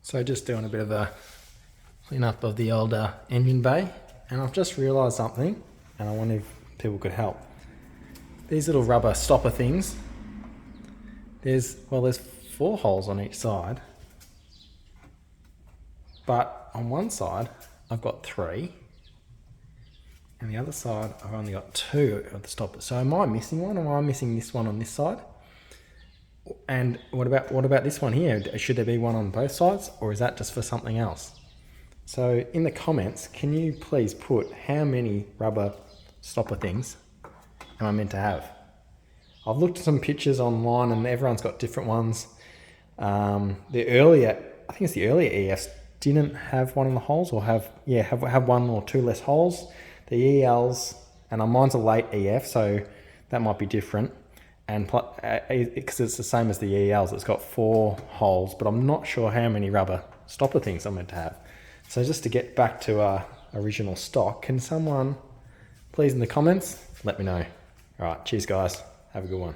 So just doing a bit of a clean up of the old engine bay, and I've just realised something, and I wonder if people could help. These little rubber stopper things, there's 4 holes on each side, but on one side I've got 3, and the other side I've only got 2 of the stoppers. So am I missing one? Am I missing this one on this side? And what about this one here? Should there be one on both sides, or is that just for something else? So in the comments, can you please put how many rubber stopper things am I meant to have? I've looked at some pictures online and everyone's got different ones. I think it's the earlier EFs didn't have one in the holes, or have 1 or 2 less holes. The ELs, and mine's a late EF, so that might be different. And because it's the same as the ELs, it's got 4 holes, but I'm not sure how many rubber stopper things I'm meant to have. So just to get back to our original stock, can someone please in the comments let me know? All right, cheers guys, have a good one.